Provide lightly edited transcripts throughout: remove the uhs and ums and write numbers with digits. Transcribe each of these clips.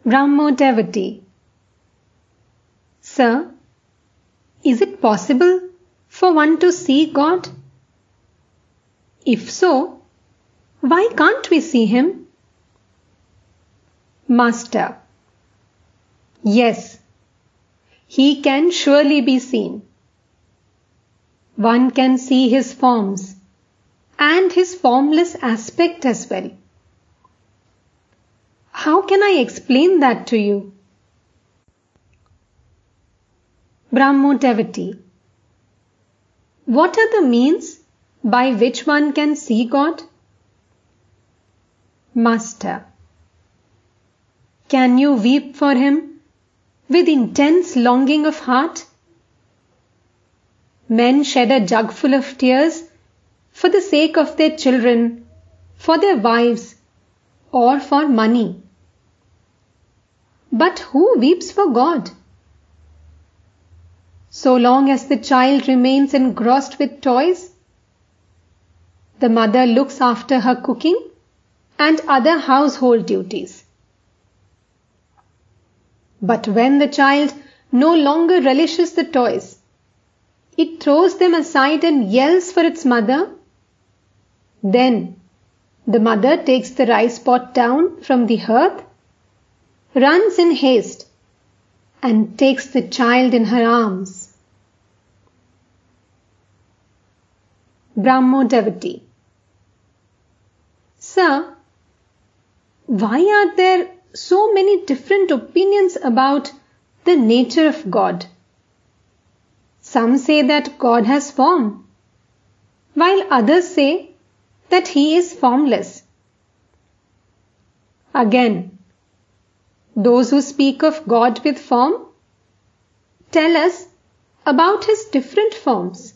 Brahmo devotee. Sir, is it possible for one to see God? If so, why can't we see Him? Master. Yes, He can surely be seen. One can see His forms and His formless aspect as well. How can I explain that to you? Brahmo devotee. What are the means by which one can see God? Master. Can you weep for Him with intense longing of heart? Men shed a jug full of tears for the sake of their children, for their wives, or for money. But who weeps for God? So long as the child remains engrossed with toys, the mother looks after her cooking and other household duties. But when the child no longer relishes the toys, it throws them aside and yells for its mother. Then the mother takes the rice pot down from the hearth, runs in haste, and takes the child in her arms. Brahmo devotee. Sir, why are there so many different opinions about the nature of God? Some say that God has form, while others say that He is formless. Again, those who speak of God with form tell us about His different forms.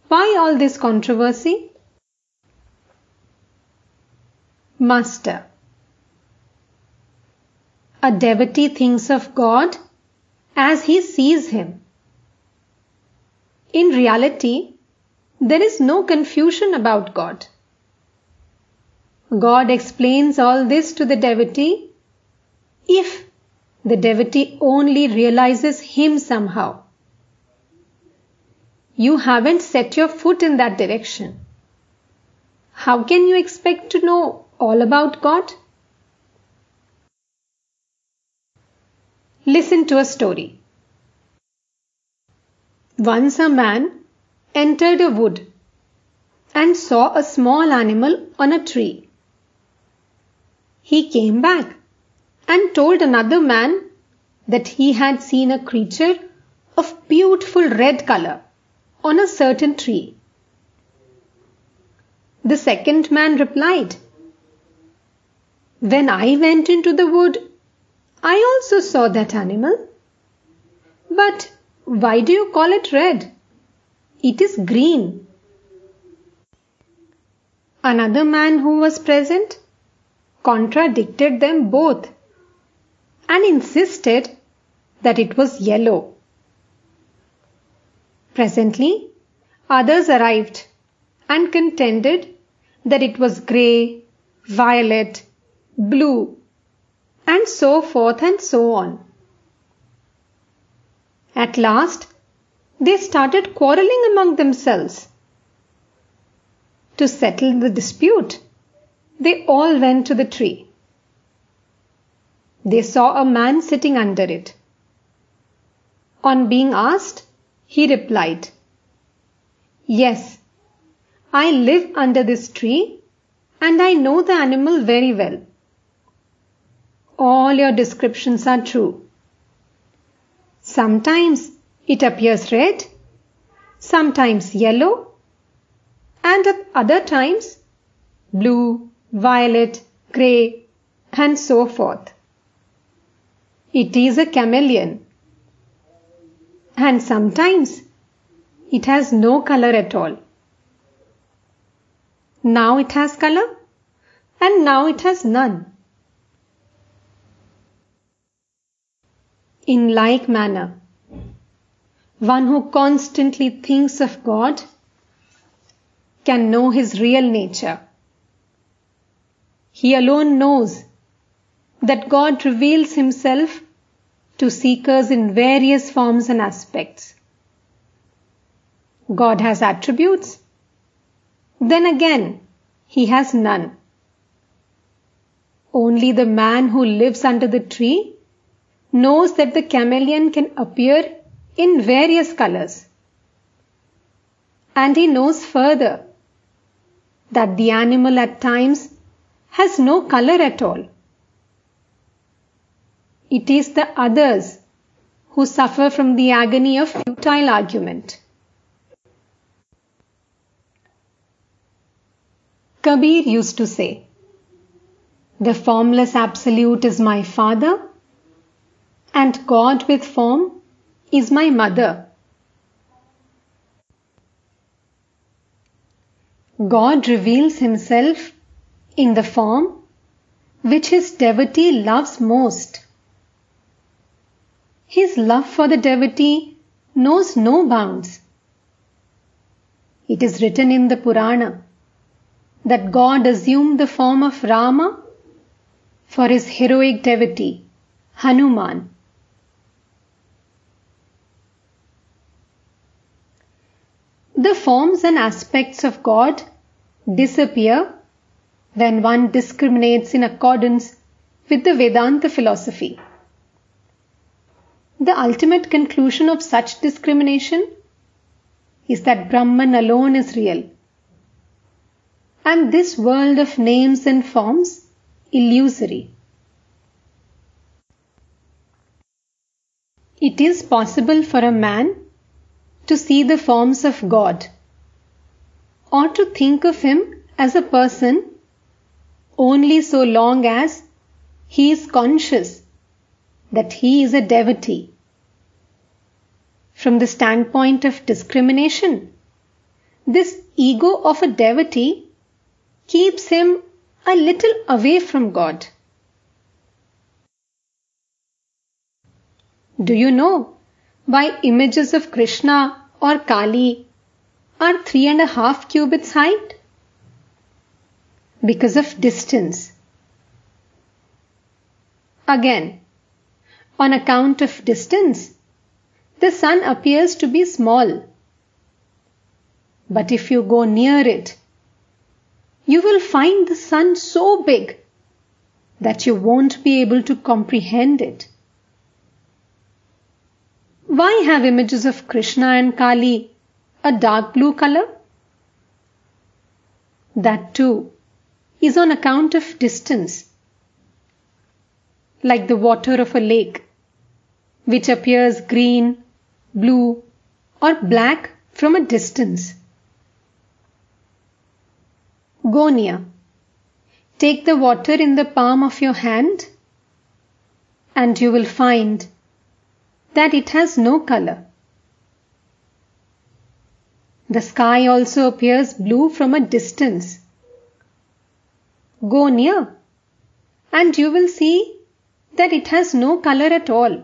Why all this controversy? Master. A devotee thinks of God as he sees Him. In reality, there is no confusion about God. God explains all this to the devotee if the devotee only realizes Him somehow. You haven't set your foot in that direction. How can you expect to know all about God? Listen to a story. Once a man entered a wood and saw a small animal on a tree. He came back and told another man that he had seen a creature of beautiful red color on a certain tree. The second man replied, "When I went into the wood, I also saw that animal. But why do you call it red? It is green." Another man who was present contradicted them both and insisted that it was yellow. Presently, others arrived and contended that it was grey, violet, blue, and so forth and so on. At last, they started quarreling among themselves. To settle the dispute, they all went to the tree. They saw a man sitting under it. On being asked, he replied, "Yes, I live under this tree and I know the animal very well. All your descriptions are true. Sometimes it appears red, sometimes yellow, and at other times blue, violet, grey, and so forth. It is a chameleon. And sometimes it has no color at all. Now it has color, and now it has none." In like manner, one who constantly thinks of God can know His real nature. He alone knows that God reveals himself to seekers in various forms and aspects. God has attributes. Then again, he has none. Only the man who lives under the tree knows that the chameleon can appear in various colors. And he knows further that the animal at times has no color at all. It is the others who suffer from the agony of futile argument. Kabir used to say, "The formless absolute is my father, and God with form is my mother." God reveals himself in the form which his devotee loves most. His love for the devotee knows no bounds. It is written in the Purana that God assumed the form of Rama for his heroic devotee, Hanuman. The forms and aspects of God disappear when one discriminates in accordance with the Vedanta philosophy. The ultimate conclusion of such discrimination is that Brahman alone is real, and this world of names and forms illusory. It is possible for a man to see the forms of God or to think of him as a person only so long as he is conscious that he is a devotee. From the standpoint of discrimination, this ego of a devotee keeps him a little away from God. Do you know why images of Krishna or Kali are 3.5 cubits height? Because of distance. Again, on account of distance, the sun appears to be small. But if you go near it, you will find the sun so big that you won't be able to comprehend it. Why have images of Krishna and Kali a dark blue color? That too is on account of distance. Like the water of a lake, which appears green, blue, or black from a distance. Go near. Take the water in the palm of your hand, and you will find that it has no color. The sky also appears blue from a distance. Go near, and you will see that it has no color at all.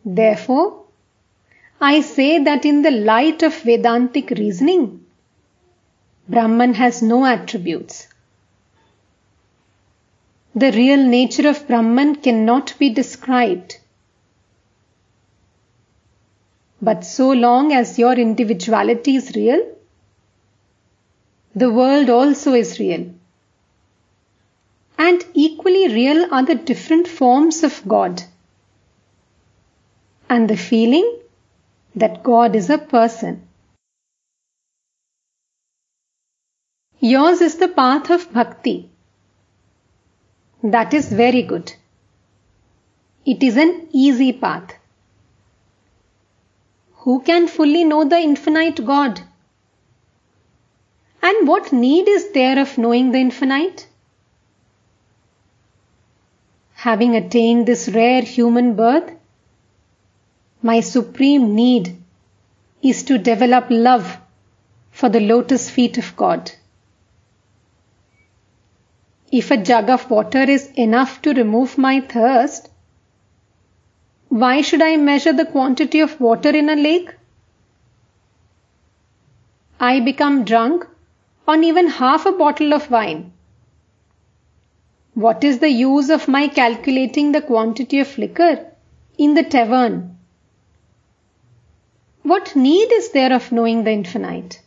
Therefore, I say that in the light of Vedantic reasoning, Brahman has no attributes. The real nature of Brahman cannot be described. But so long as your individuality is real, the world also is real. And equally real are the different forms of God, and the feeling that God is a person. Yours is the path of bhakti. That is very good. It is an easy path. Who can fully know the infinite God? And what need is there of knowing the infinite? Having attained this rare human birth, my supreme need is to develop love for the lotus feet of God. If a jug of water is enough to remove my thirst, why should I measure the quantity of water in a lake? I become drunk on even half a bottle of wine. What is the use of my calculating the quantity of liquor in the tavern? What need is there of knowing the infinite?